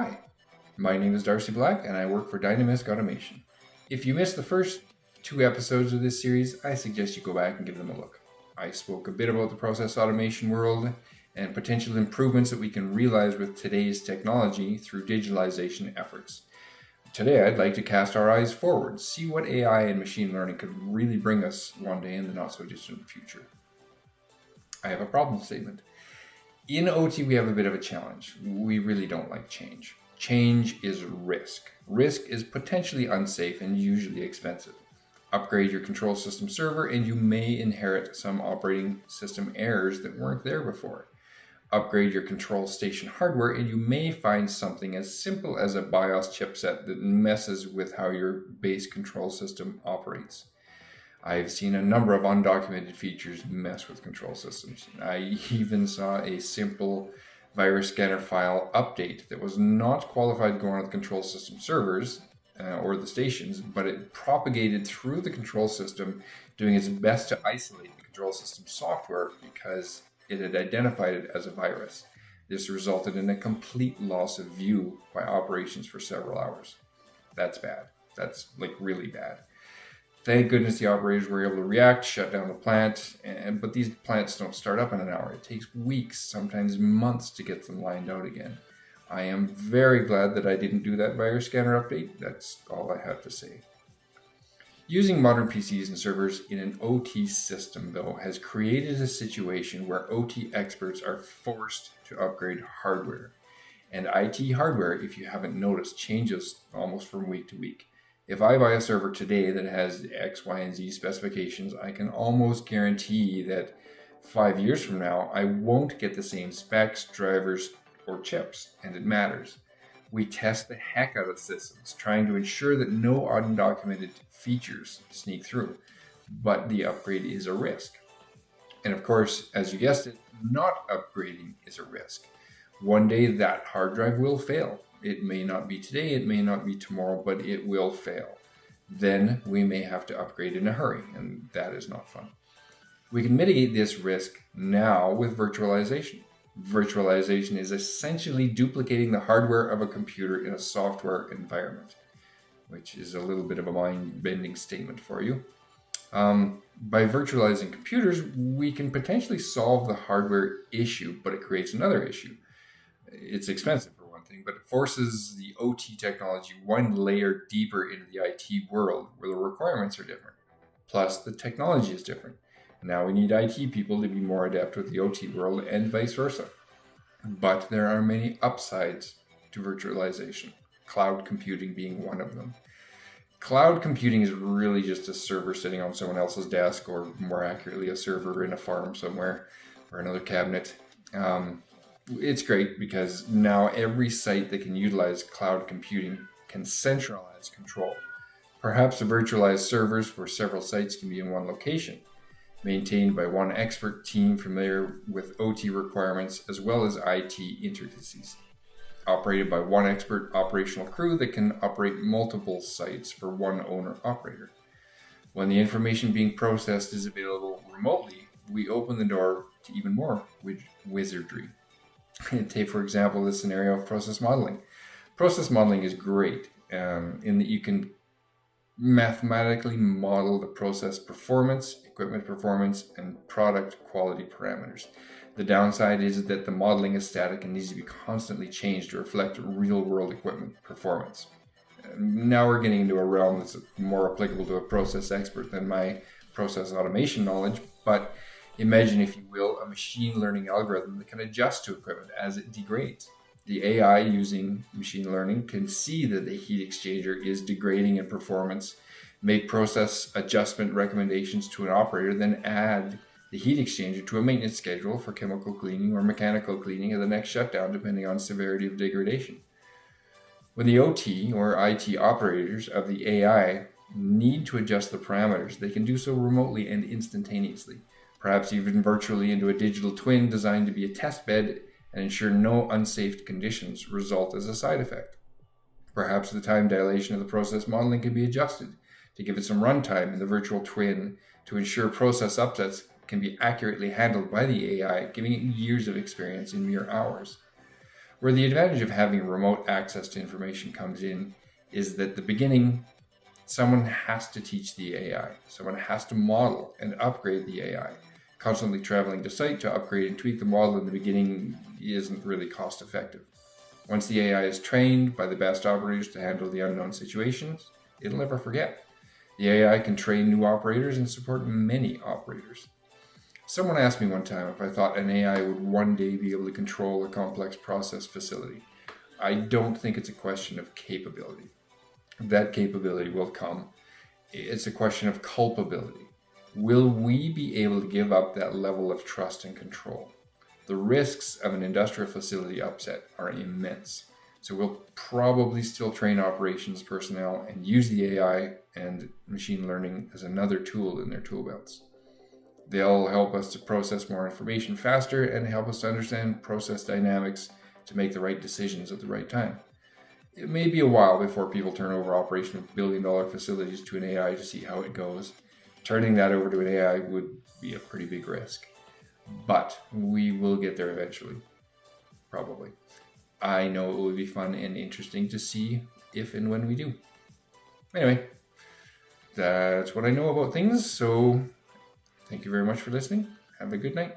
Hi, my name is Darcy Black and I work for Dynamisk Automation. If you missed the first two episodes of this series, I suggest you go back and give them a look. I spoke a bit about the process automation world and potential improvements that we can realize with today's technology through digitalization efforts. Today, I'd like to cast our eyes forward, see what AI and machine learning could really bring us one day in the not so distant future. I have a problem statement. In OT, we have a bit of a challenge. We really don't like change. Change is risk. Risk is potentially unsafe and usually expensive. Upgrade your control system server and you may inherit some operating system errors that weren't there before. Upgrade your control station hardware and you may find something as simple as a BIOS chipset that messes with how your base control system operates. I've seen a number of undocumented features mess with control systems. I even saw a simple virus scanner file update that was not qualified to go on the control system servers or the stations, but it propagated through the control system, doing its best to isolate the control system software because it had identified it as a virus. This resulted in a complete loss of view by operations for several hours. That's bad. That's really bad. Thank goodness the operators were able to react, shut down the plant, but these plants don't start up in an hour. It takes weeks, sometimes months to get them lined out again. I am very glad that I didn't do that virus scanner update. That's all I have to say. Using modern PCs and servers in an OT system, though, has created a situation where OT experts are forced to upgrade hardware. And IT hardware, if you haven't noticed, changes almost from week to week. If I buy a server today that has X, Y, and Z specifications, I can almost guarantee that 5 years from now, I won't get the same specs, drivers, or chips, and it matters. We test the heck out of systems, trying to ensure that no undocumented features sneak through, but the upgrade is a risk. And of course, as you guessed it, not upgrading is a risk. One day that hard drive will fail. It may not be today, it may not be tomorrow, but it will fail. Then we may have to upgrade in a hurry, and that is not fun. We can mitigate this risk now with virtualization. Virtualization is essentially duplicating the hardware of a computer in a software environment, which is a little bit of a mind-bending statement for you. By virtualizing computers, we can potentially solve the hardware issue, but it creates another issue. It's expensive for one thing, but it forces the OT technology one layer deeper into the IT world where the requirements are different. Plus, the technology is different. Now we need IT people to be more adept with the OT world and vice versa. But there are many upsides to virtualization, cloud computing being one of them. Cloud computing is really just a server sitting on someone else's desk, or more accurately, a server in a farm somewhere or another cabinet. It's great because now every site that can utilize cloud computing can centralize control. Perhaps the virtualized servers for several sites can be in one location, maintained by one expert team familiar with OT requirements as well as IT intricacies, operated by one expert operational crew that can operate multiple sites for one owner-operator. When the information being processed is available remotely, we open the door to even more wizardry. Take, for example, the scenario of process modeling. Process modeling is great in that you can mathematically model the process performance, equipment performance, and product quality parameters. The downside is that the modeling is static and needs to be constantly changed to reflect real-world equipment performance. Now we're getting into a realm that's more applicable to a process expert than my process automation knowledge, but imagine, if you will, a machine learning algorithm that can adjust to equipment as it degrades. The AI using machine learning can see that the heat exchanger is degrading in performance, make process adjustment recommendations to an operator, then add the heat exchanger to a maintenance schedule for chemical cleaning or mechanical cleaning at the next shutdown, depending on severity of degradation. When the OT or IT operators of the AI need to adjust the parameters, they can do so remotely and instantaneously, perhaps even virtually into a digital twin designed to be a test bed and ensure no unsafe conditions result as a side effect. Perhaps the time dilation of the process modeling can be adjusted to give it some runtime in the virtual twin to ensure process upsets can be accurately handled by the AI, giving it years of experience in mere hours. Where the advantage of having remote access to information comes in is that at the beginning, someone has to teach the AI. Someone has to model and upgrade the AI. Constantly traveling to site to upgrade and tweak the model in the beginning isn't really cost effective. Once the AI is trained by the best operators to handle the unknown situations, it'll never forget. The AI can train new operators and support many operators. Someone asked me one time if I thought an AI would one day be able to control a complex process facility. I don't think it's a question of capability. That capability will come. It's a question of culpability. Will we be able to give up that level of trust and control? The risks of an industrial facility upset are immense. So we'll probably still train operations personnel and use the AI and machine learning as another tool in their tool belts. They'll help us to process more information faster and help us to understand process dynamics to make the right decisions at the right time. It may be a while before people turn over operation of billion-dollar facilities to an AI to see how it goes. Turning that over to an AI would be a pretty big risk. But we will get there eventually. Probably. I know it will be fun and interesting to see if and when we do. Anyway, that's what I know about things. So thank you very much for listening. Have a good night.